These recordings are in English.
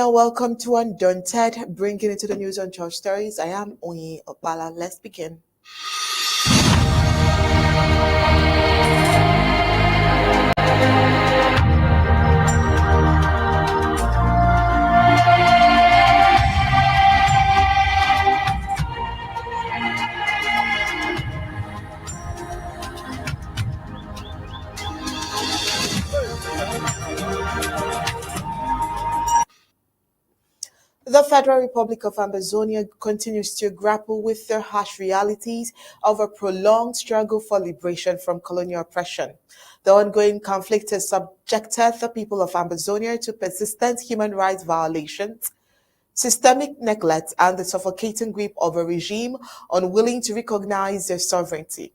and welcome to Undaunted, bringing into the news on church stories. I am Oyi Opala. Let's begin. The Federal Republic of Ambazonia continues to grapple with the harsh realities of a prolonged struggle for liberation from colonial oppression. The ongoing conflict has subjected the people of Ambazonia to persistent human rights violations, systemic neglect, and the suffocating grip of a regime unwilling to recognize their sovereignty.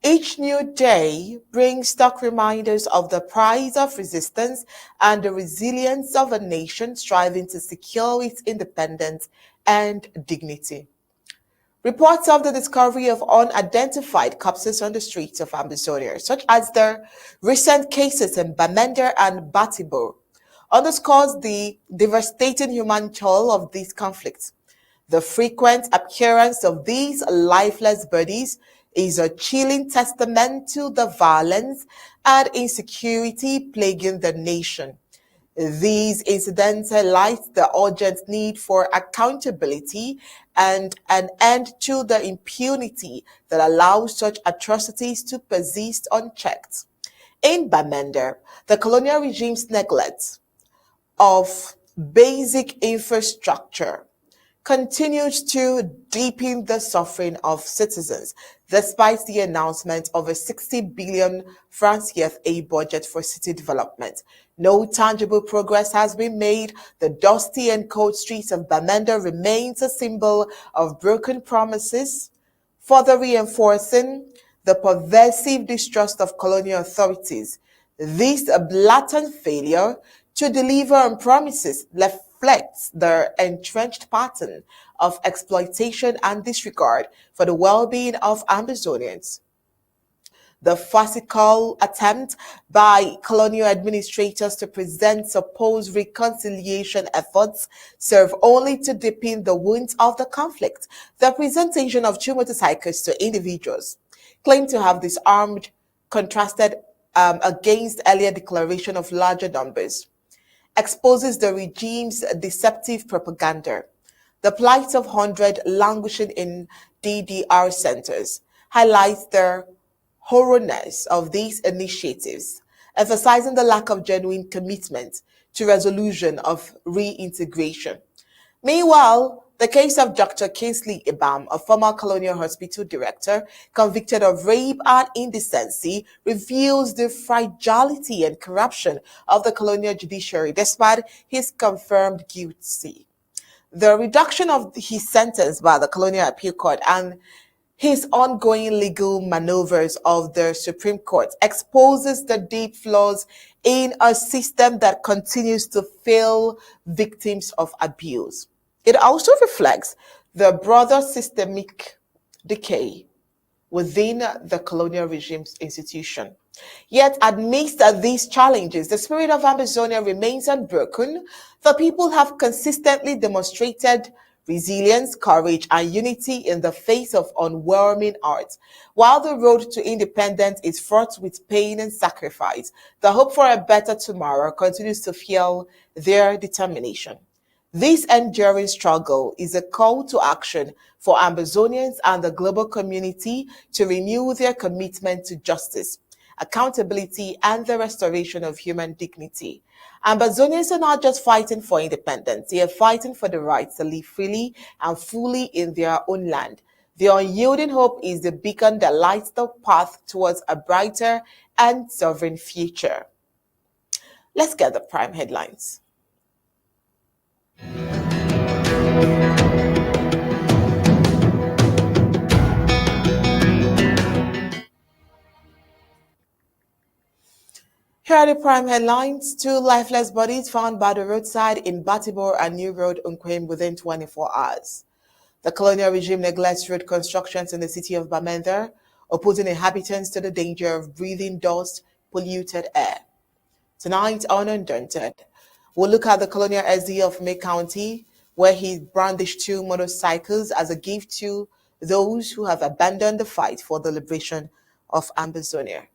Each new day brings stark reminders of the pride of resistance and the resilience of a nation striving to secure its independence and dignity. Reports of the discovery of unidentified corpses on the streets of Ambazonia, such as the recent cases in Bamenda and Batibo, underscores the devastating human toll of these conflicts. The frequent appearance of these lifeless bodies is a chilling testament to the violence and insecurity plaguing the nation. These incidents highlight the urgent need for accountability and an end to the impunity that allows such atrocities to persist unchecked. In Bamenda, the colonial regime's neglect of basic infrastructure continues to deepen the suffering of citizens, despite the announcement of a 60 billion francs CFA budget for city development. No tangible progress has been made. The dusty and cold streets of Bamenda remains a symbol of broken promises, further reinforcing the pervasive distrust of colonial authorities. This blatant failure to deliver on promises reflects the entrenched pattern of exploitation and disregard for the well-being of Ambazonians. The farcical attempt by colonial administrators to present supposed reconciliation efforts serve only to deepen the wounds of the conflict. The presentation of two motorcycles to individuals claimed to have disarmed contrasted against earlier declaration of larger numbers exposes the regime's deceptive propaganda. The plight of hundreds languishing in DDR centers highlights the horrorness of these initiatives, emphasizing the lack of genuine commitment to resolution of reintegration. Meanwhile, the case of Dr. Kingsley Ibam, a former colonial hospital director convicted of rape and indecency, reveals the fragility and corruption of the colonial judiciary despite his confirmed guilty. The reduction of his sentence by the Colonial Appeal Court and his ongoing legal maneuvers of the Supreme Court exposes the deep flaws in a system that continues to fail victims of abuse. It also reflects the broader systemic decay within the colonial regime's institution. Yet, amidst these challenges, the spirit of Ambazonia remains unbroken. The people have consistently demonstrated resilience, courage, and unity in the face of overwhelming odds. While the road to independence is fraught with pain and sacrifice, the hope for a better tomorrow continues to fuel their determination. This enduring struggle is a call to action for Ambazonians and the global community to renew their commitment to justice, accountability, and the restoration of human dignity. Ambazonians are not just fighting for independence, they are fighting for the right to live freely and fully in their own land. The unyielding hope is the beacon that lights the path towards a brighter and sovereign future. Let's get the prime headlines. Here are the prime headlines. Two lifeless bodies found by the roadside in Batibo and New Road, Nkwen within 24 hours. The colonial regime neglects road constructions in the city of Bamenda, opposing inhabitants to the danger of breathing dust, polluted air. Tonight on Undaunted, We'll look at the Colonial SD of May County, where he brandished 2 motorcycles as a gift to those who have abandoned the fight for the liberation of Ambazonia.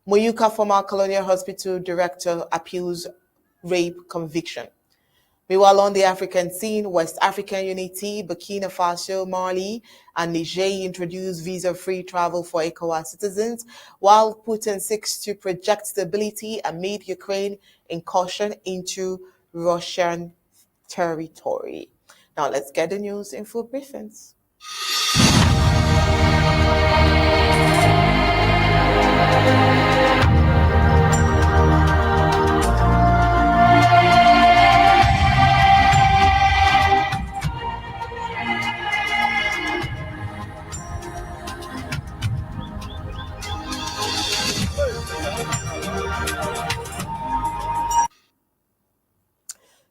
Muyuka, former Colonial Hospital director, appeals rape conviction. Meanwhile, on the African scene, West African Unity, Burkina Faso, Mali, and Niger introduced visa-free travel for ECOWAS citizens, while Putin seeks to project stability amid Ukraine incursion into Russian territory. Now, let's get the news in full briefings.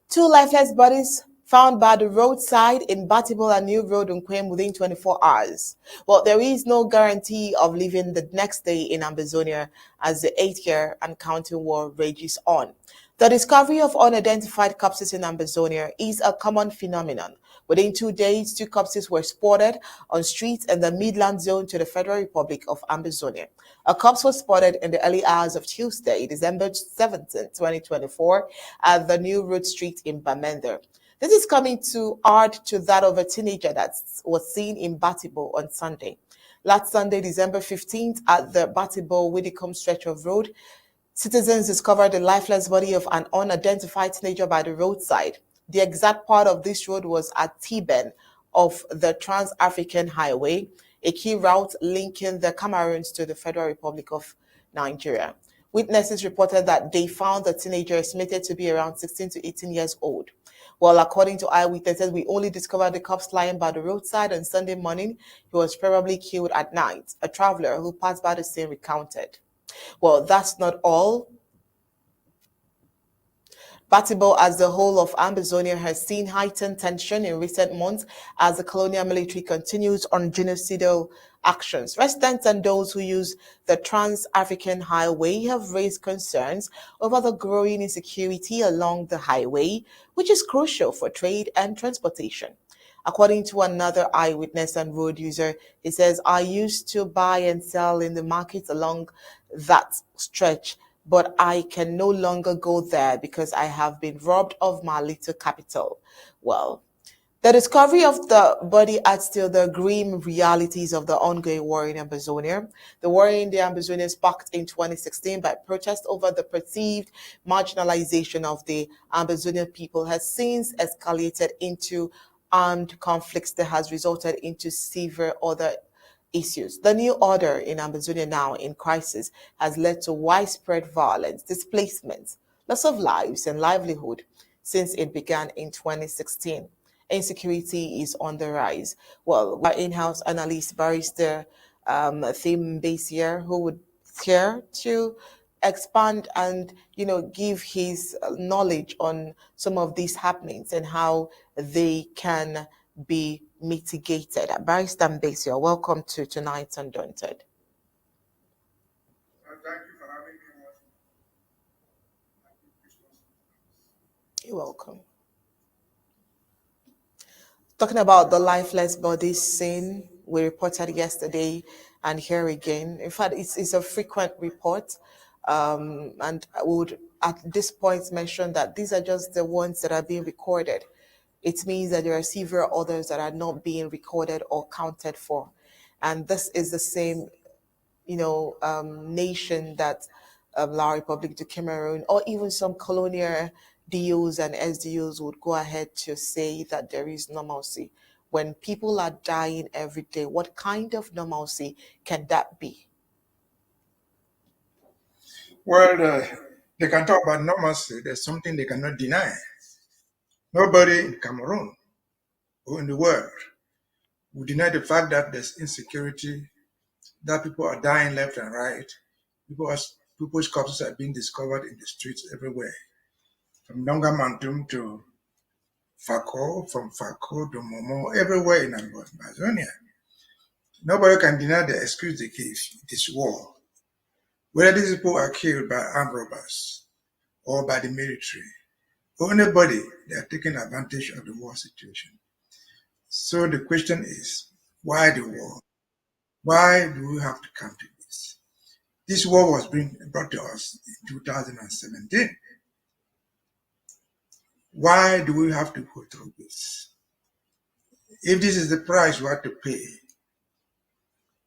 Two lifeless bodies found by the roadside in Batibo and New Road Nkwen within 24 hours. Well, there is no guarantee of living the next day in Ambazonia as the 8-year and counting war rages on. The discovery of unidentified corpses in Ambazonia is a common phenomenon. Within 2 days, 2 corpses were spotted on streets in the Midland zone to the Federal Republic of Ambazonia. A corpse was spotted in the early hours of Tuesday, December 17, 2024, at the New Road Street in Bamenda. This is coming to add to that of a teenager that was seen in Batibo on Sunday. Last Sunday, December 15th, at the Batibo-Widdicombe stretch of road, citizens discovered the lifeless body of an unidentified teenager by the roadside. The exact part of this road was at T-Ben of the Trans-African Highway, a key route linking the Cameroons to the Federal Republic of Nigeria. Witnesses reported that they found the teenager estimated to be around 16 to 18 years old. Well, according to eyewitnesses, we only discovered the corpse lying by the roadside on Sunday morning. He was probably killed at night. A traveler who passed by the scene recounted. Well, that's not all. Batibo, as the whole of Ambazonia, has seen heightened tension in recent months as the colonial military continues on genocidal actions. Residents and those who use the Trans-African Highway have raised concerns over the growing insecurity along the highway, which is crucial for trade and transportation. According to another eyewitness and road user, he says, I used to buy and sell in the markets along that stretch, but I can no longer go there because I have been robbed of my little capital. Well, the discovery of the body adds to the grim realities of the ongoing war in Ambazonia. The war in the Ambazonia sparked in 2016 by protest over the perceived marginalization of the Amazonian people has since escalated into armed conflicts that has resulted into severe other issues. The new order in Ambazonia, now in crisis, has led to widespread violence, displacement, loss of lives and livelihood since it began in 2016. Insecurity is on the rise. Well, our in-house analyst, barrister Mbeseha, who would care to expand and give his knowledge on some of these happenings and how they can be mitigated. Barrister Mbeseha, welcome to tonight's Undaunted. Thank you for having me. You're welcome. Talking about the lifeless bodies seen, we reported yesterday and here again. In fact, it's a frequent report. And I would at this point mention that these are just the ones that are being recorded. It means that there are several others that are not being recorded or counted for. And this is the same, nation that La Republic de Cameroon or even some colonial DOs and SDOs would go ahead to say that there is normalcy. When people are dying every day, what kind of normalcy can that be? Well, they can talk about normalcy. There's something they cannot deny. Nobody in Cameroon or in the world will deny the fact that there's insecurity, that people are dying left and right. People's corpses are being discovered in the streets everywhere, from Nongamantum to Fako, from Fako to Momo, everywhere in Amazonia. Nobody can deny the excuse they give. It is war. Whether these people are killed by armed robbers or by the military Anybody, they are taking advantage of the war situation. So the question is, why the war? Why do we have to come to this? This war was brought to us in 2017. Why do we have to go through this? If this is the price we have to pay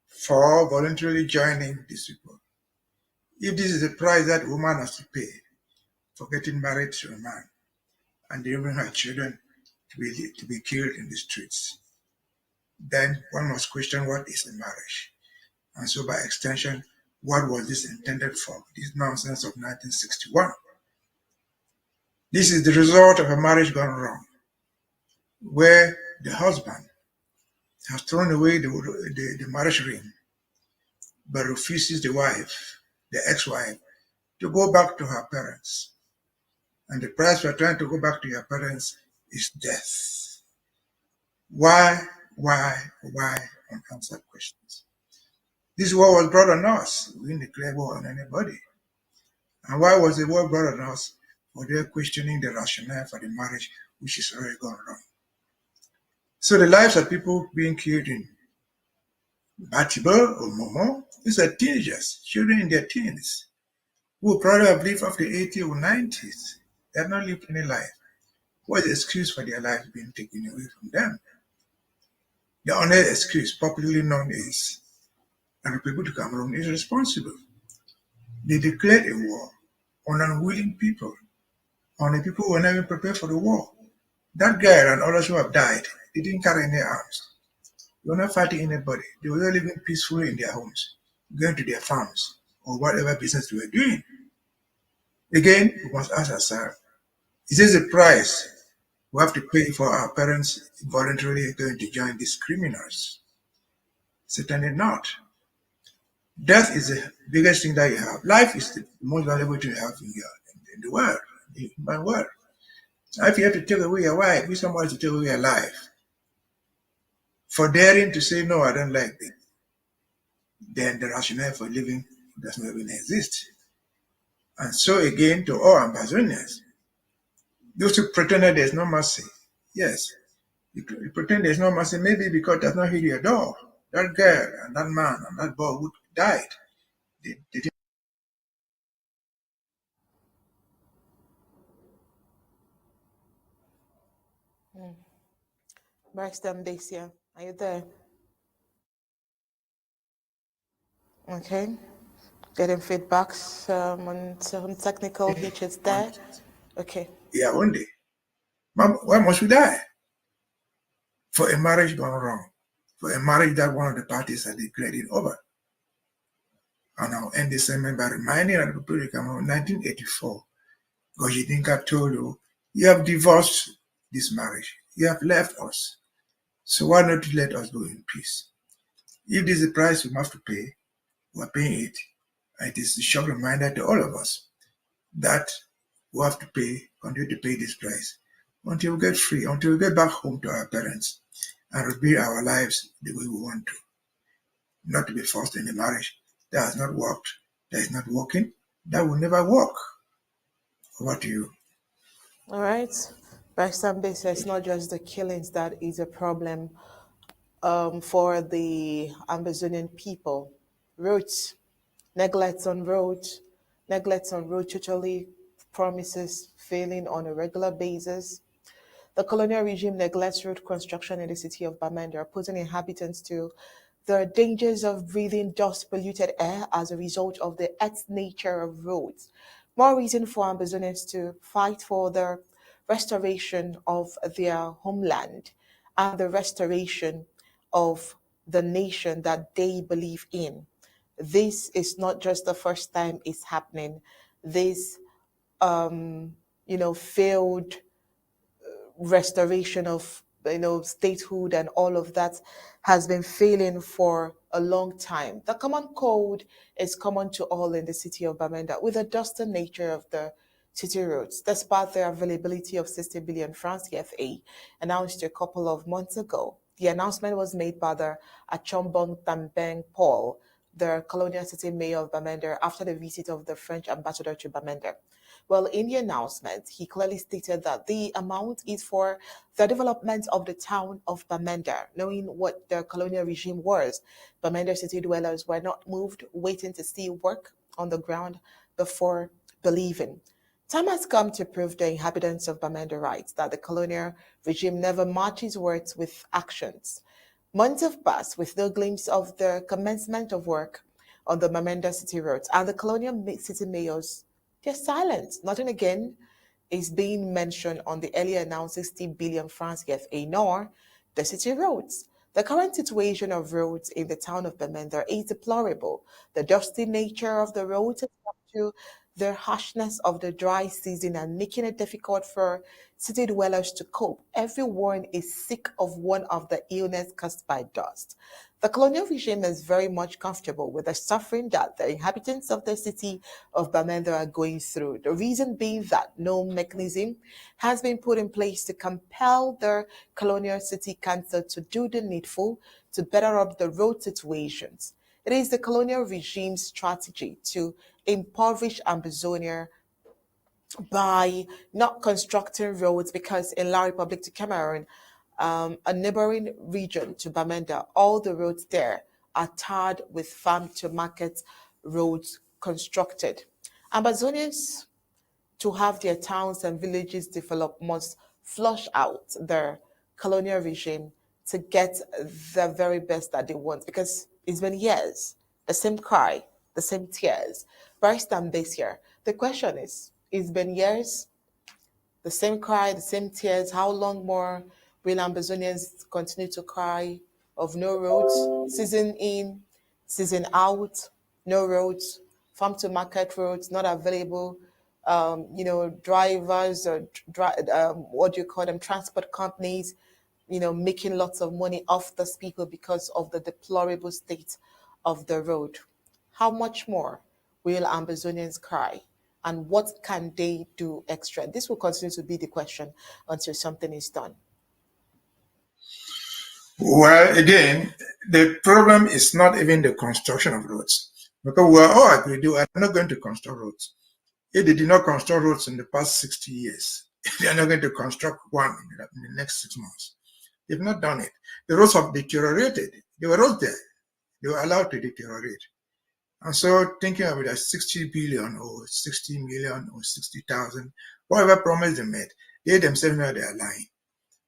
for voluntarily joining these people, if this is the price that a woman has to pay for getting married to a man and delivering her children to be killed in the streets, then one must question what is a marriage. And so by extension, what was this intended for? This nonsense of 1961. This is the result of a marriage gone wrong, where the husband has thrown away the marriage ring, but refuses the ex-wife, to go back to her parents. And the price for trying to go back to your parents is death. Why, why unanswered questions? This war was brought on us. We didn't declare war on anybody. And why was the war brought on us? For they're questioning the rationale for the marriage, which is already gone wrong. So the lives of people being killed in Batibo or Momo, these are teenagers, children in their teens, who probably have lived up to 80 or 90s. They have not lived any life. What is the excuse for their lives being taken away from them? The only excuse popularly known is that the people to Cameroon is responsible. They declared a war on unwilling people, on the people who were not even prepared for the war. That guy and others who have died, they didn't carry any arms. They were not fighting anybody. They were living peacefully in their homes, going to their farms, or whatever business they were doing. Again, we must ask ourselves, is this the price we have to pay for our parents voluntarily going to join these criminals? Certainly not. Death is the biggest thing that you have. Life is the most valuable thing you have in the world, in the human world. Now, if you have to take away your wife, if somebody to take away your life, for daring to say, no, I don't like it, then the rationale for living does not even exist. And so again, to all Ambazonians, those who pretend that there's no mercy, yes, you pretend there's no mercy, maybe because it does not hit your door. That girl and that man and that boy who died, they didn't. Mbeseha, are you there? Okay. Getting feedbacks on some technical hitches there. Okay. Yeah, one day. Why must we die? For a marriage gone wrong. For a marriage that one of the parties had declared it over. And I'll end this segment by reminding the people of Cameroon, 1984, Gojidinka told you, you have divorced this marriage. You have left us. So why not let us go in peace? If this is the price we have to pay, we're paying it. And it is a shock reminder to all of us that we have to continue to pay this price until we get free, until we get back home to our parents and rebuild our lives the way we want to. Not to be forced in a marriage that has not worked, that is not working, that will never work. Over to you. All right. By some basis, it's not just the killings that is a problem for the Ambazonian people. Roads, neglect on road totally promises failing on a regular basis. The colonial regime neglects road construction in the city of Bamenda, putting inhabitants to the dangers of breathing dust polluted air as a result of the earth nature of roads. More reason for Ambazonians to fight for the restoration of their homeland and the restoration of the nation that they believe in. This is not just the first time it's happening. This, failed restoration of statehood and all of that has been failing for a long time. The common code is common to all in the city of Bamenda with the dusty nature of the city roads, despite the availability of 60 billion francs CFA announced a couple of months ago. The announcement was made by the Achombong Tambeng Paul, the colonial city mayor of Bamenda, after the visit of the French ambassador to Bamenda. Well, in the announcement, he clearly stated that the amount is for the development of the town of Bamenda. Knowing what the colonial regime was, Bamenda city dwellers were not moved, waiting to see work on the ground before believing. Time has come to prove the inhabitants of Bamenda right that the colonial regime never matches words with actions. Months have passed with no glimpse of the commencement of work on the Bamenda city roads, and the colonial city mayors, they're silent. Nothing again is being mentioned on the earlier announced 60 billion francs FA nor the city roads. The current situation of roads in the town of Bamenda is deplorable. The dusty nature of the roads has come to the harshness of the dry season and making it difficult for city dwellers to cope. Everyone is sick of one of the illness caused by dust. The colonial regime is very much comfortable with the suffering that the inhabitants of the city of Bamenda are going through. The reason being that no mechanism has been put in place to compel the colonial city council to do the needful to better up the road situations. It is the colonial regime's strategy to impoverish Ambazonia by not constructing roads because in La Republic to Cameroon, a neighboring region to Bamenda, all the roads there are tarred with farm to market roads constructed. Ambazonians to have their towns and villages develop must flush out the colonial regime to get the very best that they want because it's been years, the same cry, the same tears. Barrister Mbeseha, the question is, it's been years, the same cry, the same tears. How long more will Ambazonians continue to cry of no roads, season in, season out, no roads, farm to market roads not available, drivers or what do you call them, transport companies, making lots of money off those people because of the deplorable state of the road. How much more will Ambazonians cry? And what can they do extra? This will continue to be the question until something is done. Well, again, the problem is not even the construction of roads. Because we are all agreed they are not going to construct roads. If they did not construct roads in the past 60 years, they are not going to construct one in the next 6 months. They've not done it. The roads have deteriorated. They were roads there. They were allowed to deteriorate. And so thinking of it as 60 billion or 60 million or 60,000, whatever promise they made, they themselves know they are lying.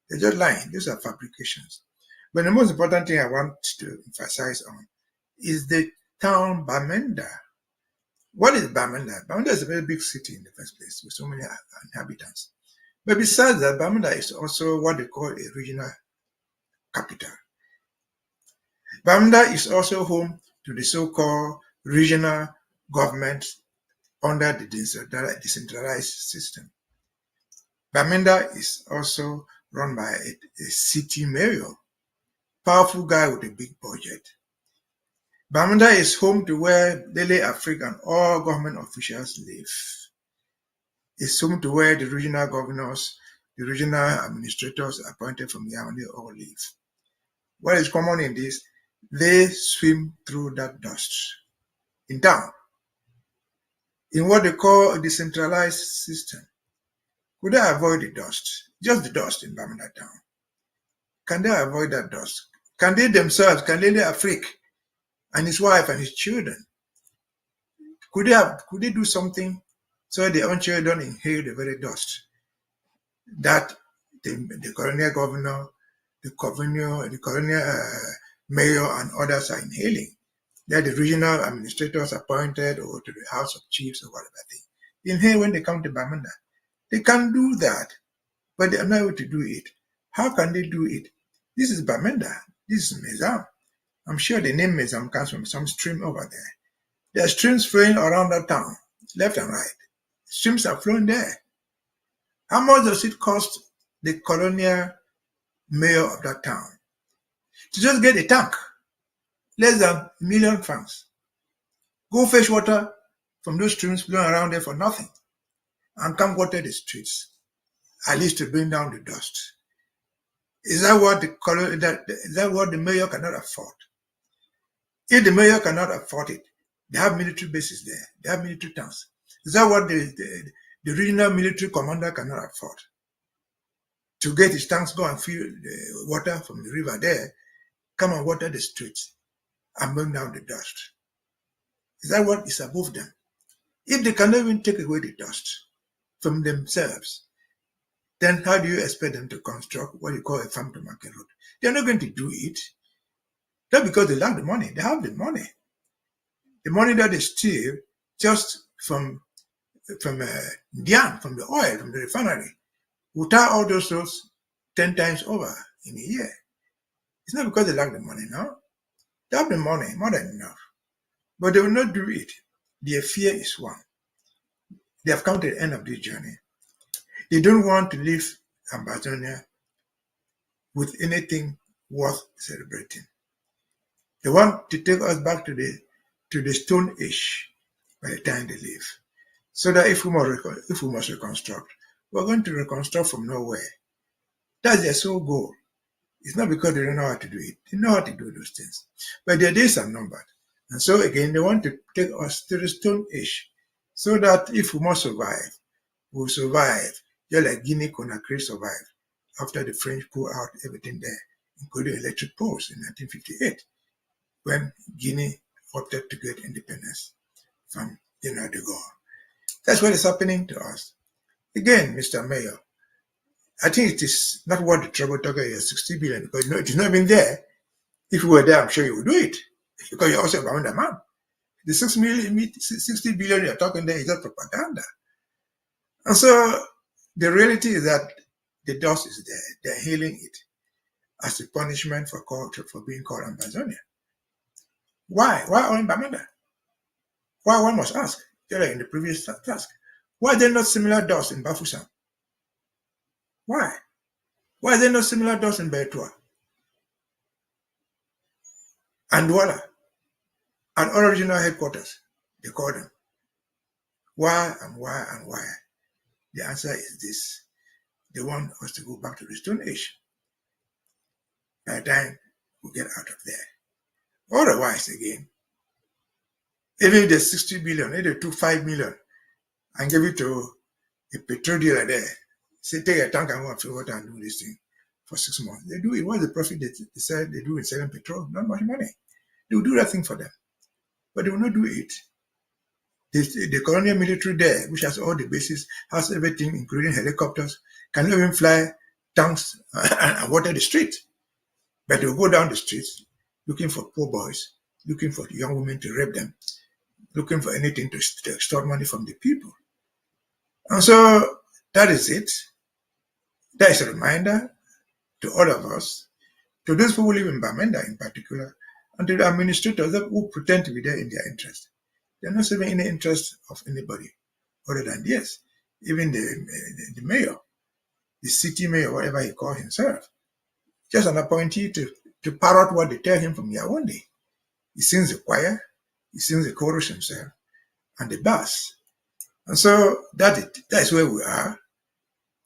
They're just lying. These are fabrications. But the most important thing I want to emphasize on is the town Bamenda. What is Bamenda? Bamenda is a very big city in the first place with so many inhabitants. But besides that, Bamenda is also what they call a regional capital. Bamenda is also home to the so-called regional government under the decentralized system. Bamenda is also run by a city mayor, powerful guy with a big budget. Bamenda is home to where Daily Africa and all government officials live. It's home to where the regional governors, the regional administrators appointed from Yaoundé all live. What is common in this? They swim through that dust in town, in what they call a decentralized system. Could they avoid the dust? Just the dust in Bamenda town. Can they avoid that dust? Can they themselves, can Daily Africa and his wife and his children, could they do something so their own children inhale the very dust that the colonial governor, the colonial mayor and others are inhaling, that the regional administrators appointed or to the House of Chiefs or whatever they inhale when they come to Bamenda? They can do that, but they are not able to do it. How can they do it? This is Bamenda. This is Mbeseha. I'm sure the name Mbeseha comes from some stream over there. There are streams flowing around that town, left and right. Streams are flowing there. How much does it cost the colonial mayor of that town to just get a tank? Less than £1,000,000. Go fetch water from those streams flowing around there for nothing and come water the streets, at least to bring down the dust. Is that what the mayor cannot afford? If the mayor cannot afford it, they have military bases there. They have military towns. Is that what the regional military commander cannot afford to get his tanks, go and fill the water from the river there, come and water the streets and burn down the dust. Is that what is above them? If they cannot even take away the dust from themselves, then how do you expect them to construct what you call a farm to market road? They're not going to do it. Not because they lack the money. They have the money. The money that they steal just from Dian, from the oil, from the refinery, will tie all those roads 10 times over in a year. It's not because they lack the money now. They have the money, more than enough. But they will not do it. Their fear is one. They have come to the end of this journey. They don't want to leave Ambazonia with anything worth celebrating. They want to take us back to the Stone Age by the time they leave. So that if we must reconstruct, we're going to reconstruct from nowhere. That's their sole goal. It's not because they don't know how to do it. They know how to do those things. But their days are numbered. And so again, they want to take us to the Stone Age so that if we must survive, we'll survive just like Guinea-Conakry survived after the French pulled out everything there, including electric poles in 1958, when Guinea opted to get independence from General de Gaulle. That's what is happening to us. Again, Mr. Mayor, I think it is not worth the trouble talking about 60 billion because it is not even there. If you were there, I'm sure you would do it because you're also a Bamenda man. The 60 billion you're talking there is not propaganda. And so the reality is that the dust is there. They're hailing it as a punishment for being called Ambazonian. Why? Why only Bamenda? Why, one must ask, just like in the previous task, why are there not similar dust in Bafoussam? Why? Why is there no similar dust in Betua and Douala and all regional headquarters? They call them. Why and why and why? The answer is this. They want us to go back to the Stone Age. By the time we get out of there. Otherwise, again, even if there's 60 billion, if they took 5 million and give it to a petrol dealer there, say, take a tank and go and fill water and do this thing for 6 months. They do it. What's the profit they said they do in selling petrol? Not much money. They will do that thing for them. But they will not do it. The colonial military there, which has all the bases, has everything, including helicopters, can even fly tanks and water the street. But they will go down the streets looking for poor boys, looking for young women to rape them, looking for anything to extort money from the people. And so that is it. That is a reminder to all of us, to those who live in Bamenda in particular, and to the administrators who pretend to be there in their interest. They're not serving any interest of anybody other than, yes, even the mayor, the city mayor, whatever he calls himself. Just an appointee to parrot what they tell him from Yaoundé. He sings the choir, he sings the chorus himself, and the bass. And so that is where we are.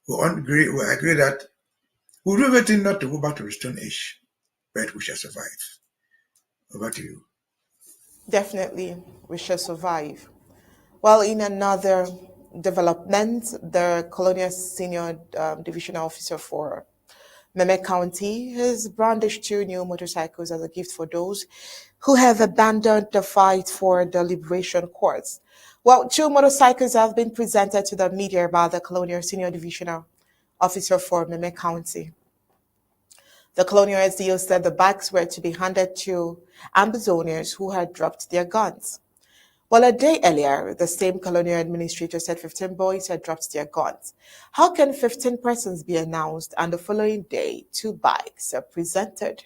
We agree that we'll do everything not to go back to the Stone Age, but we shall survive. Over to you. Definitely, we shall survive. Well, in another development, the Colonial Senior Divisional Officer for Meme County has brandished 2 new motorcycles as a gift for those who have abandoned the fight for the liberation courts. Well, 2 motorcycles have been presented to the media by the Colonial Senior Divisional Officer for Meme County. The Colonial SDO said the bikes were to be handed to Ambazonians who had dropped their guns. Well, a day earlier, the same colonial administrator said 15 boys had dropped their guns. How can 15 persons be announced and the following day 2 bikes are presented?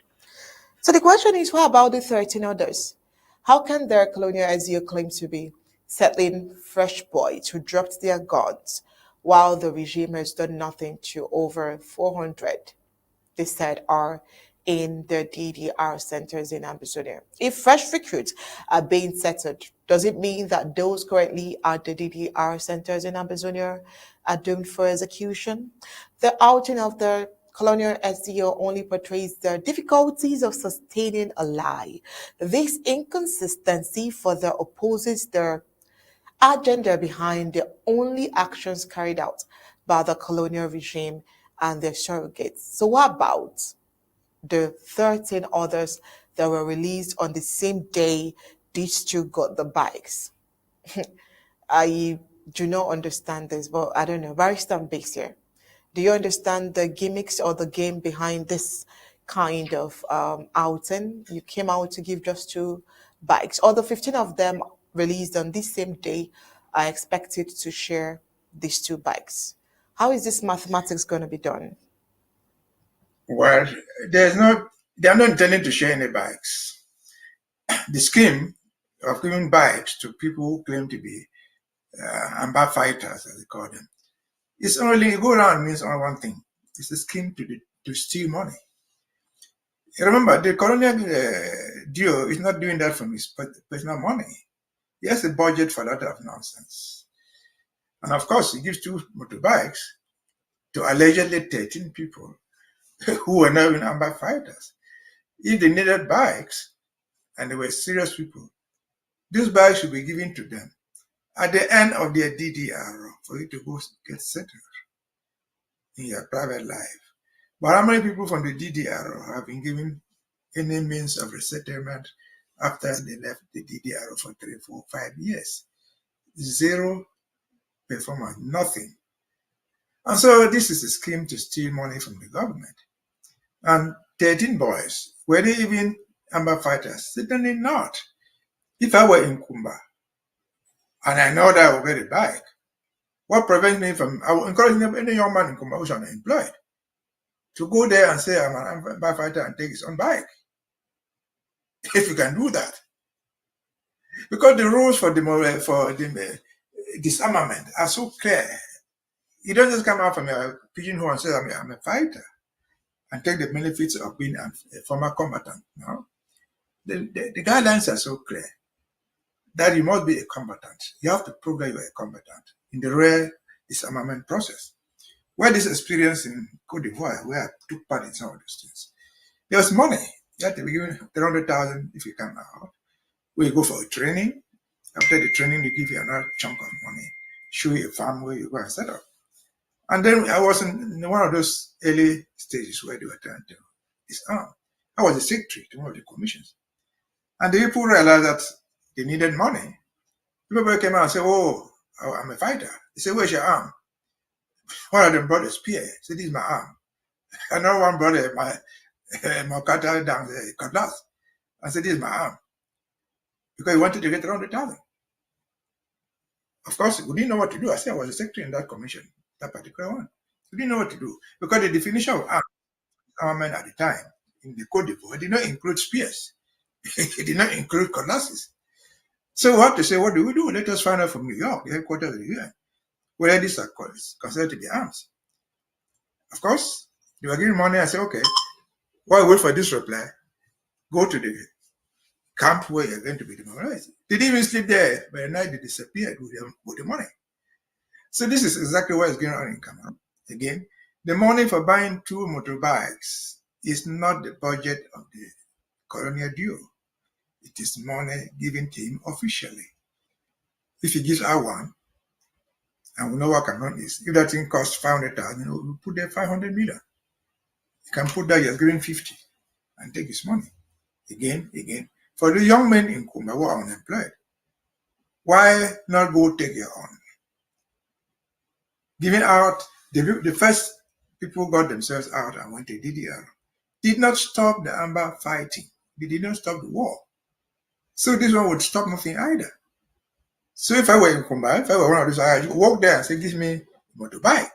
So the question is, what about the 13 others? How can their colonial SEO claim to be settling fresh boys who dropped their guns while the regime has done nothing to over 400, they said, are in the DDR centers in Ambazonia? If fresh recruits are being settled, does it mean that those currently at the DDR centers in Ambazonia are doomed for execution? The outing of the colonial SDO only portrays the difficulties of sustaining a lie. This inconsistency further opposes the agenda behind the only actions carried out by the colonial regime and their surrogates. So, what about the 13 others that were released on the same day these two got the bikes? I do not understand this, but I don't know. Barrister base here. Do you understand the gimmicks or the game behind this kind of outing? You came out to give just two bikes, or the 15 of them released on this same day are expected to share these two bikes. How is this mathematics going to be done? Well, they are not intending to share any bikes. The scheme of giving bikes to people who claim to be Amba fighters, as they call them, it's only go around means only one thing. It's a scheme to steal money. Remember, the colonial duo is not doing that from his personal money. He has a budget for a lot of nonsense. And of course, he gives two motorbikes to allegedly 13 people who were not even Amba fighters. If they needed bikes and they were serious people, these bikes should be given to them at the end of their DDR for you to go get settled in your private life. But how many people from the DDR have been given any means of resettlement after they left the DDR for 3, 4, 5 years? Zero performance, nothing. And so this is a scheme to steal money from the government. And 13 boys, were they even Amba fighters? Certainly not. If I were in Kumba and I know that I will get a bike, what prevents me from, I will encourage any young man in Kumba who's unemployed to go there and say I'm an Amba fighter and take his own bike. If you can do that. Because the rules for the disarmament are so clear. You don't just come out from a pigeonhole and say I'm a fighter and take the benefits of being a former combatant. No. The guidelines are so clear that you must be a combatant. You have to prove that you are a combatant in the rare disarmament process. Where this experience in Cote d'Ivoire, where I took part in some of those things, there was money. You had to be given 300,000 if you come out. We go for a training. After the training, they give you another chunk of money, show you a farm where you go and set up. And then I was in one of those early stages where they were trying to disarm. I was the secretary to one of the commissions. And the people realized that they needed money. People came out and said, "Oh, I'm a fighter." They said, "Where's your arm?" One of them brought a spear. He said, "This is my arm." Another one brought my Mokata down the cutlass. I said, "This is my arm." Because he wanted to get 300,000. Of course, we didn't know what to do. I said I was the secretary in that commission, that particular one. We didn't know what to do. Because the definition of armament at the time in the Cote d'Ivoire did not include spears. It did not include cutlasses. So we have to say, what do we do? Let us find out from New York, the headquarters of the UN, whether these are considered to be arms. Of course, they were giving money. I said, okay, while wait for this reply, go to the camp where you're going to be demobilized. They didn't even sleep there. By the night, they disappeared with the money. So this is exactly what is going on in Cameroon. Again, the money for buying 2 motorbikes is not the budget of the colonial duo. It is money given to him officially. If he gives out one, and we know what Cameroon is, if that thing costs 500,000, we put there 500 million. You can put that, you're giving 50 and take his money. Again. For the young men in Kumba who are unemployed, why not go take your own? Giving out, the first people who got themselves out and went to DDR did not stop the Amba fighting. They did not stop the war. So this one would stop nothing either. So if I were in Kumba, if I were one of those, I would walk there and say, give me a motorbike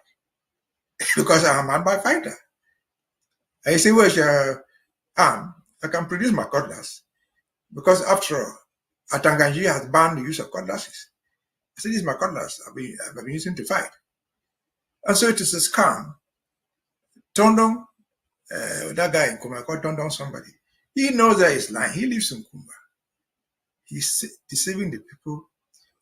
because I'm an Amba fighter. I say, where's your arm? I can produce my cutlass because after all, Atanganji has banned the use of cutlasses. I said, this is my cutlass I've been using to fight. And so it is a scam. Tondong, that guy in Kumba called Tondong somebody. He knows that he's lying. He lives in Kumba. He's deceiving the people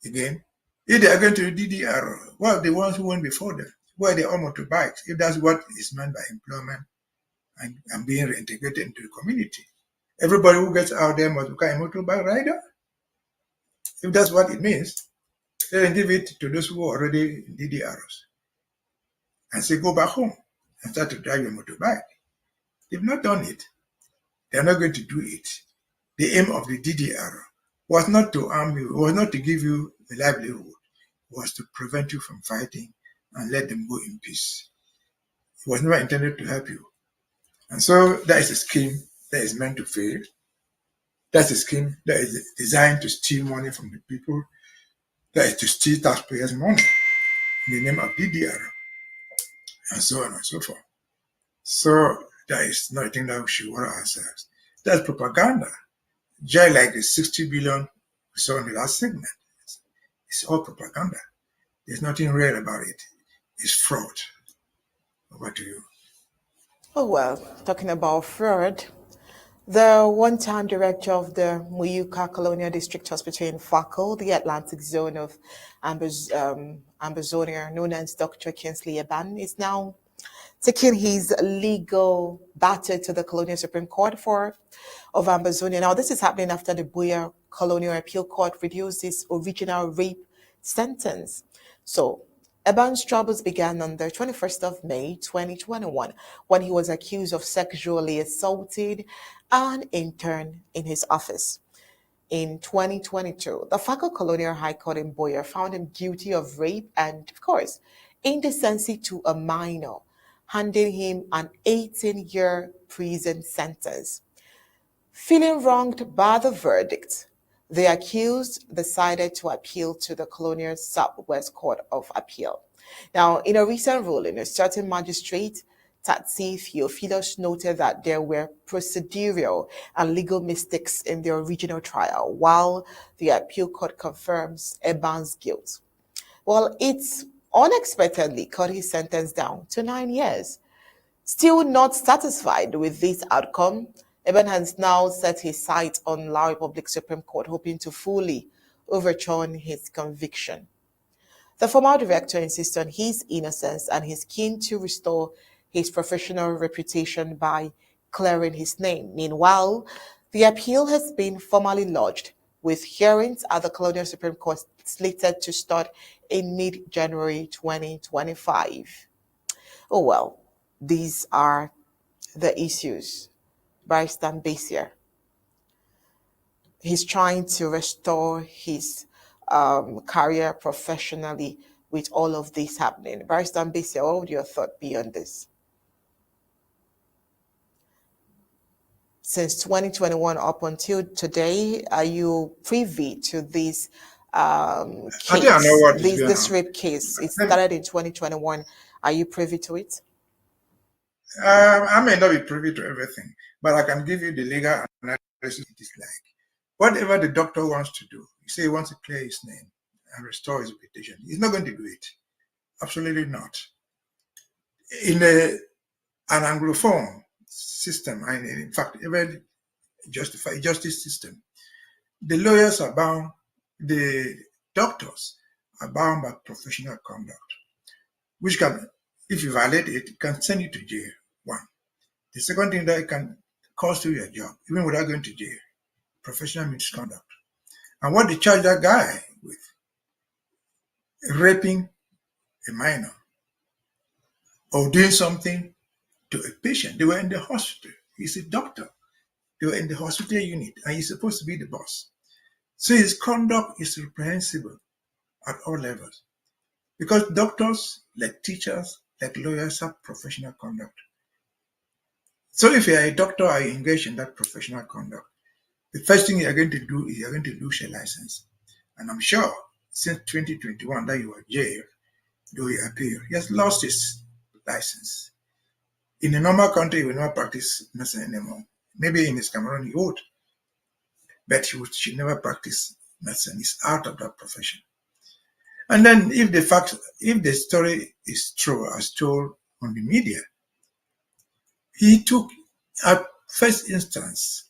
again. If they are going to the DDR, well, the ones who went before them, where they all motorbikes, if that's what is meant by employment and being reintegrated into the community. Everybody who gets out there must become a motorbike rider. If that's what it means, Then give it to those who already did the arrows and say, go back home and start to drive your motorbike. They've not done it. They're not going to do it. The aim of the DDR was not to arm you, was not to give you a livelihood, was to prevent you from fighting and let them go in peace. It was never intended to help you. And so that is a scheme that is meant to fail. That's a scheme that is designed to steal money from the people, that is to steal taxpayers' money in the name of DDR, and so on and so forth. So that is not a thing that we should worry ourselves. That's propaganda. Just like the 60 billion we saw in the last segment. It's all propaganda. There's nothing real about it. It's fraud. Over to you. Oh, well, talking about fraud, the one-time director of the Muyuka Colonial District Hospital in Fakol, the Atlantic zone of Ambazonia, known as Dr. Kinsley Eban, is now taking his legal battle to the Colonial Supreme Court of Ambazonia. Now, this is happening after the Buea Colonial Appeal Court reduced his original rape sentence. So, Eban's troubles began on the 21st of May 2021 when he was accused of sexually assaulting an intern in his office. In 2022, the Fakol Colonial High Court in Buea found him guilty of rape and, of course, indecency to a minor, handing him an 18-year prison sentence. Feeling wronged by the verdict, the accused decided to appeal to the Colonial Southwest Court of Appeal. Now, in a recent ruling, a certain magistrate, Tatsi Theophilus, noted that there were procedural and legal mistakes in the original trial, while the appeal court confirms Eban's guilt. Well, it's unexpectedly cut his sentence down to 9 years. Still not satisfied with this outcome, Eben has now set his sights on La Republic Supreme Court, hoping to fully overturn his conviction. The former director insists on his innocence and is keen to restore his professional reputation by clearing his name. Meanwhile, the appeal has been formally lodged, with hearings at the Colonial Supreme Court slated to start in mid-January 2025. Oh well, these are the issues. Barrister Mbeseha, he's trying to restore his career professionally with all of this happening. Barrister Mbeseha, what would your thought be on this? Since 2021 up until today, are you privy to this I think I know case, what is going this on. rape case? It Let me- started in 2021. Are you privy to it? I may not be privy to everything, but I can give you the legal analysis it is like. Whatever the doctor wants to do, you say he wants to clear his name and restore his reputation. He's not going to do it. Absolutely not. In an Anglophone system, and in fact, even justice system, the lawyers are bound, the doctors are bound by professional conduct, which can, if you violate it, can send you to jail. One. The second thing that it can cost you your job, even without going to jail, professional misconduct. And what they charge that guy with? Raping a minor or doing something to a patient. They were in the hospital. He's a doctor. They were in the hospital unit, and he's supposed to be the boss. So his conduct is reprehensible at all levels. Because doctors, like teachers, like lawyers, have professional conduct. So if you're a doctor or you engage in that professional conduct, the first thing you're going to do is you're going to lose your license. And I'm sure since 2021 that you are jailed, though he appeal, he has lost his license. In a normal country, he will not practice medicine anymore. Maybe in his Cameroon he would, but should never practice medicine. He's out of that profession. And then if the story is true as told on the media, he took at first instance,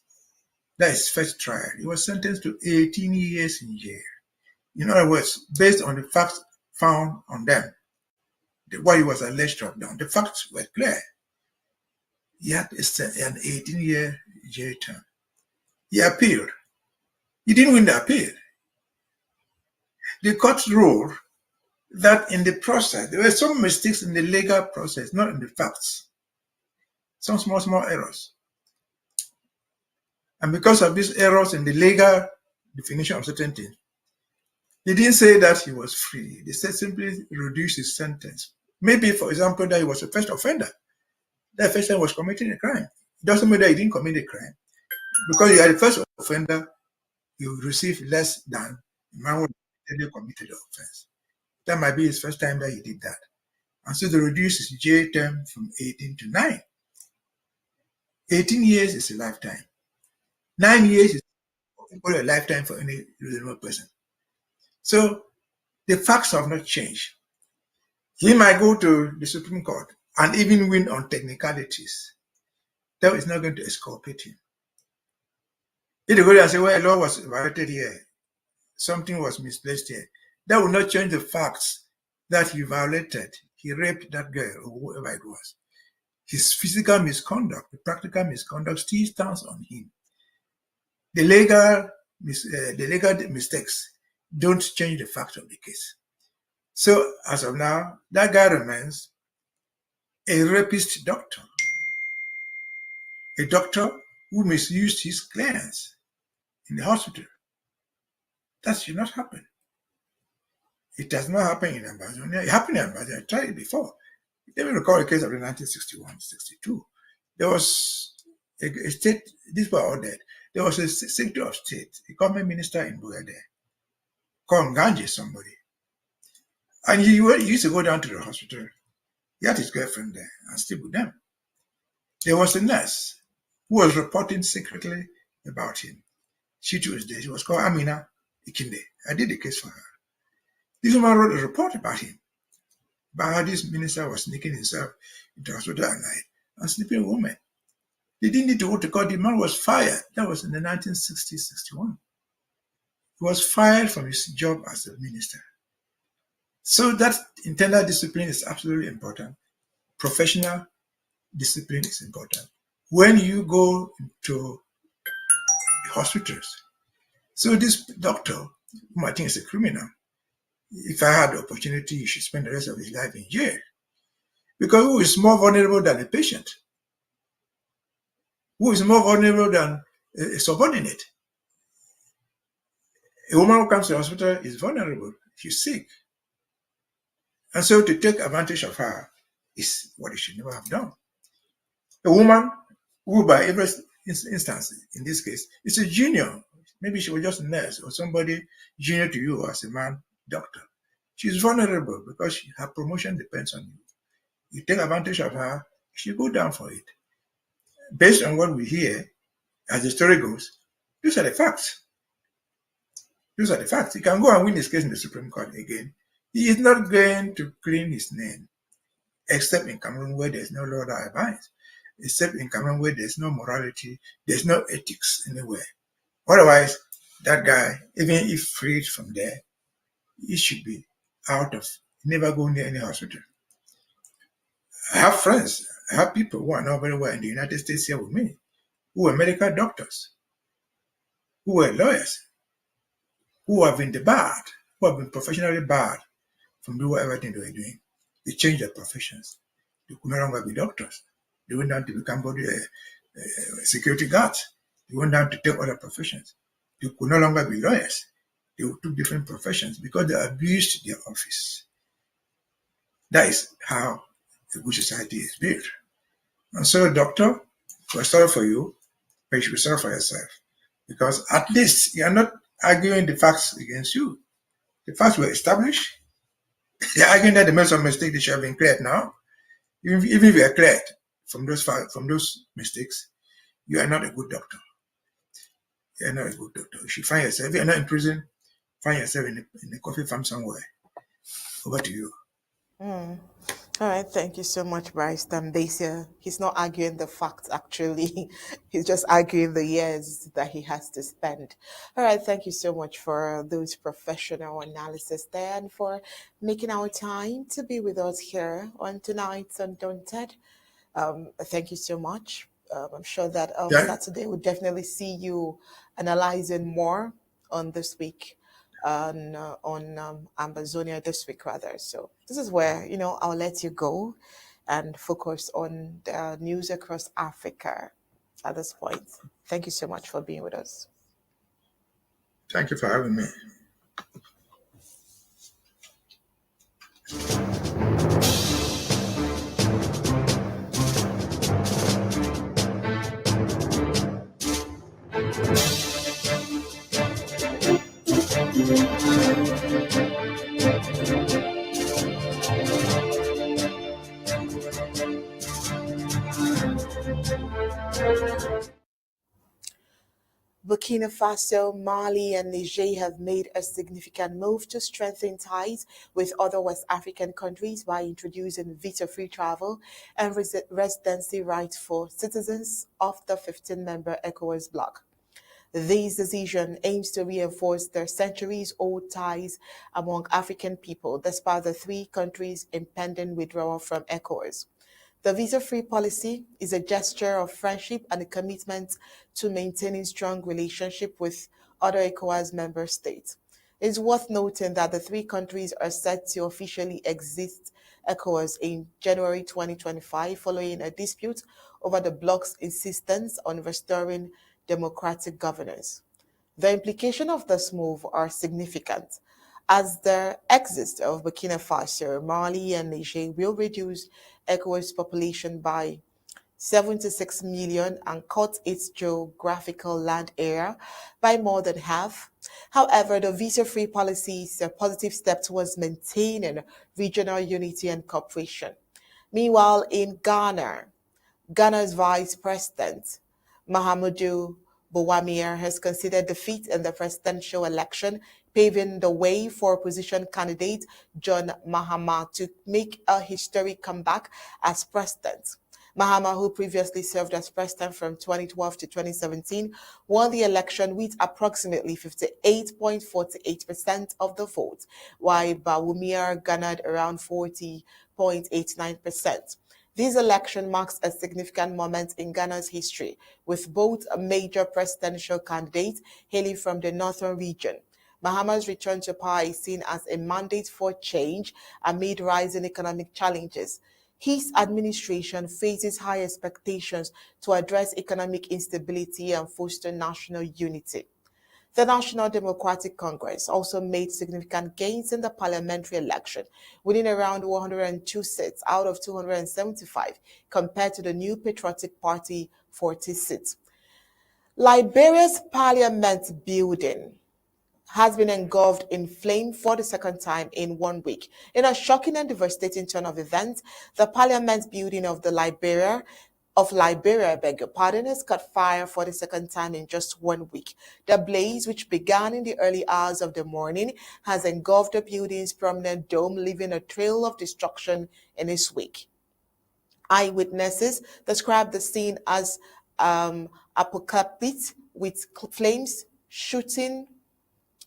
that is first trial, he was sentenced to 18 years in jail. In other words, based on the facts found on them, what he was alleged to have done, the facts were clear. He had an 18-year jail term. He appealed. He didn't win the appeal. The court ruled that in the process, there were some mistakes in the legal process, not in the facts. Some small errors. And because of these errors in the legal definition of certain things, they didn't say that he was free. They said simply reduce his sentence. Maybe, for example, that he was a first offender. That first time was committing a crime. It doesn't mean that he didn't commit a crime. Because you are the first offender, you receive less than the man who committed the offense. That might be his first time that he did that. And so they reduced his jail term from 18 to 9. 18 years is a lifetime. 9 years is a lifetime for any reasonable person. So the facts have not changed. He might go to the Supreme Court and even win on technicalities. That is not going to exculpate him. If they go there and say, well, a law was violated here, something was misplaced here, that will not change the facts that he violated. He raped that girl or whoever it was. His physical misconduct, the practical misconduct still stands on him. The legal mistakes don't change the fact of the case. So as of now, that guy remains a rapist doctor, a doctor who misused his clients in the hospital. That should not happen. It does not happen in Ambazonia. It happened in Ambazonia. I tried it before. Let me recall a case of the 1961-62. There was a state, these were all dead. There was a Secretary of State, a government minister in Bugade, called Ganji somebody. And he used to go down to the hospital. He had his girlfriend there and sleep with them. There was a nurse who was reporting secretly about him. She too was there. She was called Amina Ikinde. I did the case for her. This woman wrote a report about him, about how this minister was sneaking himself into hospital at night and sleeping with women. They didn't need to go to court. The man was fired. That was in the 1960-61. He was fired from his job as a minister. So that internal discipline is absolutely important. Professional discipline is important. When you go to hospitals, so this doctor, whom I think is a criminal, if I had the opportunity, he should spend the rest of his life in jail. Because who is more vulnerable than a patient? Who is more vulnerable than a subordinate? A woman who comes to the hospital is vulnerable. She's sick. And so to take advantage of her is what he should never have done. A woman who, by every instance, in this case, is a junior. Maybe she was just a nurse or somebody junior to you as a man doctor. She's vulnerable because her promotion depends on you. You take advantage of her, she go down for it. Based on what we hear, as the story goes, these are the facts. These are the facts. He can go and win his case in the Supreme Court again. He is not going to clean his name, except in Cameroon where there's no law that abides, except in Cameroon where there's no morality, there's no ethics anywhere. Otherwise, that guy, even if freed from there, he should be out of, never go near any hospital. I have friends, I have people who are not very well in the United States here with me, who were medical doctors, who were lawyers, who have been debarred, who have been professionally barred from doing whatever thing they were doing. They changed their professions. They could no longer be doctors. They went down to become security guards. They went down to take other professions. They could no longer be lawyers. They took different professions because they abused their office. That is how a good society is built. And so, doctor, we're sorry for you, but you should be sorry for yourself. Because at least you are not arguing the facts against you. The facts were established. They're arguing that they made some mistake, they should have been cleared now. Even if you are cleared from those mistakes, you are not a good doctor. You are not a good doctor. You should find yourself, if you are not in prison, find yourself in a coffee farm somewhere. Over to you. All right, thank you so much, Bryce Mbeseha. He's not arguing the facts, actually. He's just arguing the years that he has to spend. All right, thank you so much for those professional analysis there and for making our time to be with us here on tonight's Undaunted. Thank you so much. I'm sure that Yeah, Saturday we'll definitely see you analyzing more on this week. on Ambazonia this week, rather. So this is where, I'll let you go and focus on the news across Africa at this point. Thank you so much for being with us. Thank you for having me. Burkina Faso, Mali, and Niger have made a significant move to strengthen ties with other West African countries by introducing visa-free travel and residency rights for citizens of the 15-member ECOWAS bloc. This decision aims to reinforce their centuries-old ties among African people, despite the three countries' impending withdrawal from ECOWAS. The visa-free policy is a gesture of friendship and a commitment to maintaining strong relationship with other ECOWAS member states. It's worth noting that the three countries are set to officially exit ECOWAS in January 2025 following a dispute over the bloc's insistence on restoring democratic governance. The implications of this move are significant, as the exit of Burkina Faso, Mali, and Niger will reduce ECOWAS' population by 76 million and cut its geographical land area by more than half. However, the visa-free policy is a positive step towards maintaining regional unity and cooperation. Meanwhile, in Ghana's Vice President, Mahamudu Bawumia, has conceded defeat in the presidential election, paving the way for opposition candidate John Mahama to make a historic comeback as president. Mahama, who previously served as president from 2012 to 2017, won the election with approximately 58.48% of the vote, while Bawumia garnered around 40.89%. This election marks a significant moment in Ghana's history, with both major presidential candidates hailing from the northern region. Mahama's return to power is seen as a mandate for change amid rising economic challenges. His administration faces high expectations to address economic instability and foster national unity. The National Democratic Congress also made significant gains in the parliamentary election, winning around 102 seats out of 275, compared to the New Patriotic Party 40 seats. Liberia's parliament building has been engulfed in flame for the second time in 1 week. In a shocking and devastating turn of events, the parliament building of Liberia, has caught fire for the second time in just 1 week. The blaze, which began in the early hours of the morning, has engulfed the building's prominent dome, leaving a trail of destruction in its wake. Eyewitnesses described the scene as apocalyptic, with flames shooting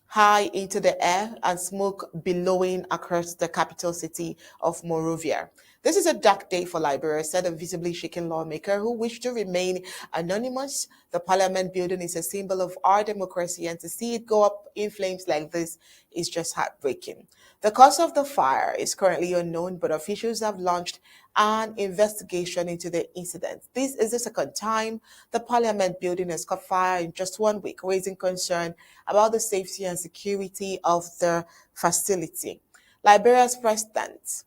high into the air and smoke billowing across the capital city of Monrovia. This is a dark day for Liberia, said a visibly shaken lawmaker who wished to remain anonymous. The parliament building is a symbol of our democracy, and to see it go up in flames like this is just heartbreaking. The cause of the fire is currently unknown, but officials have launched an investigation into the incident. This is the second time the parliament building has caught fire in just 1 week, raising concern about the safety and security of the facility. Liberia's president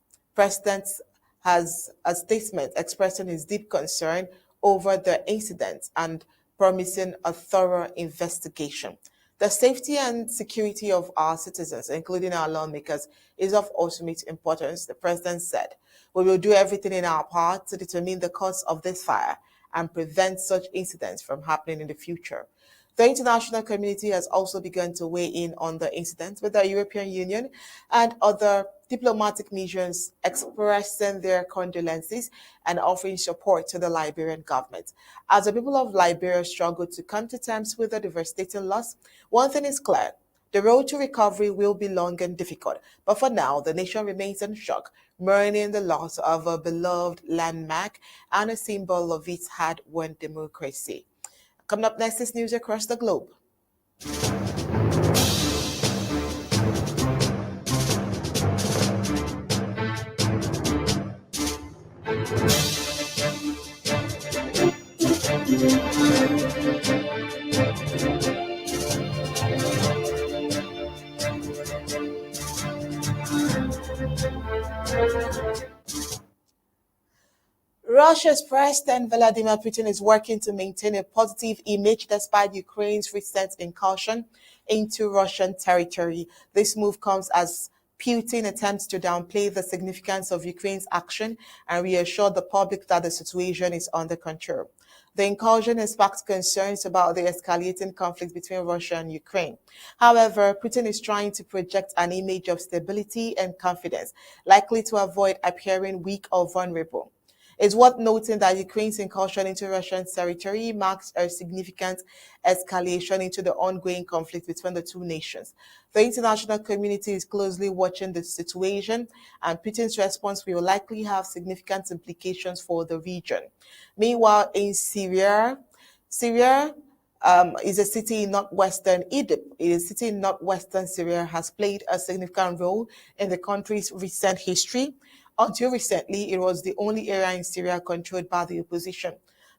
has a statement expressing his deep concern over the incident and promising a thorough investigation. The safety and security of our citizens, including our lawmakers, is of ultimate importance, the president said. We will do everything in our power to determine the cause of this fire and prevent such incidents from happening in the future. The international community has also begun to weigh in on the incident, with the European Union and other diplomatic missions expressing their condolences and offering support to the Liberian government. As the people of Liberia struggle to come to terms with the devastating loss, one thing is clear: the road to recovery will be long and difficult, but for now, the nation remains in shock, mourning the loss of a beloved landmark and a symbol of its hard-won democracy. Coming up next is news across the globe. Russia's President Vladimir Putin is working to maintain a positive image despite Ukraine's recent incursion into Russian territory. This move comes as Putin attempts to downplay the significance of Ukraine's action and reassure the public that the situation is under control. The incursion has sparked concerns about the escalating conflict between Russia and Ukraine. However, Putin is trying to project an image of stability and confidence, likely to avoid appearing weak or vulnerable. It's worth noting that Ukraine's incursion into Russian territory marks a significant escalation into the ongoing conflict between the two nations. The international community is closely watching the situation, and Putin's response will likely have significant implications for the region. Meanwhile, in Syria is a city in northwestern Idlib. It is a city in northwestern Syria has played a significant role in the country's recent history. Until recently, it was the only area in Syria controlled by the opposition.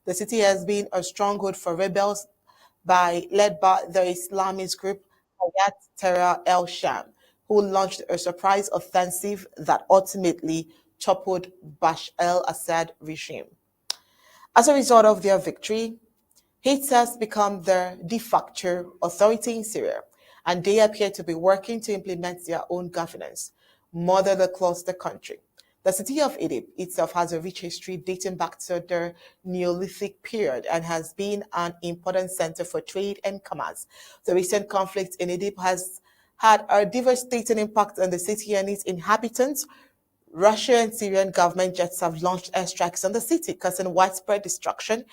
The city has been a stronghold for rebels led by the Islamist group Hayat Tahrir el-Sham, who launched a surprise offensive that ultimately toppled Bashar al-Assad regime. As a result of their victory, it has become the de facto authority in Syria, and they appear to be working to implement their own governance, model across the country. The city of Idlib itself has a rich history dating back to the Neolithic period and has been an important center for trade and commerce. The recent conflict in Idlib has had a devastating impact on the city and its inhabitants. Russian and Syrian government jets have launched airstrikes on the city, causing widespread destruction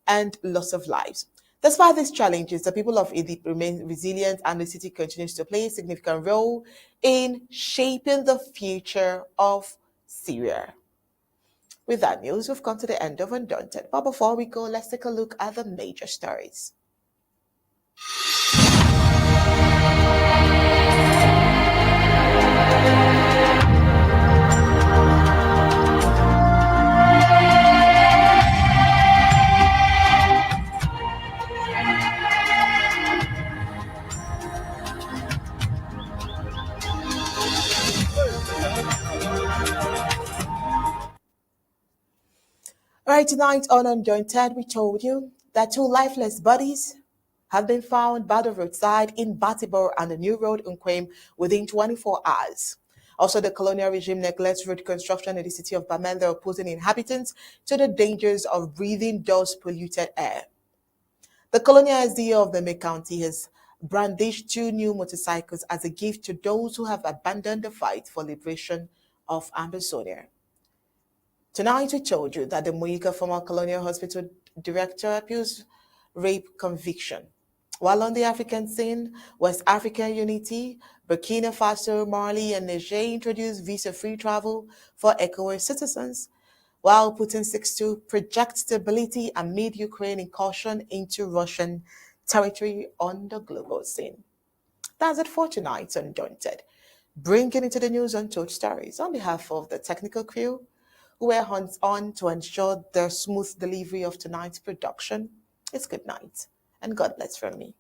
and loss of lives. Despite these challenges, the people of Idlib remain resilient and the city continues to play a significant role in shaping the future of Syria. With that news, we've come to the end of Undaunted. But before we go, let's take a look at the major stories. All right, tonight on Undaunted, we told you that two lifeless bodies have been found by the roadside in Batibo and the new road Nkwen within 24 hours. Also, the colonial regime neglects road construction in the city of Bamenda, opposing inhabitants to the dangers of breathing those polluted air. The colonial SDO of the May County has brandished two new motorcycles as a gift to those who have abandoned the fight for liberation of Ambazonia. Tonight, we told you that the Moika former Colonial Hospital director appeals rape conviction. While on the African scene, West African Unity, Burkina Faso, Mali, and Niger introduced visa-free travel for ECOWAS citizens, while Putin seeks to project stability amid Ukraine incursion into Russian territory on the global scene. That's it for tonight's Undaunted. Bringing into the news untold stories on behalf of the technical crew, who were hands on to ensure the smooth delivery of tonight's production. It's good night, and God bless from me.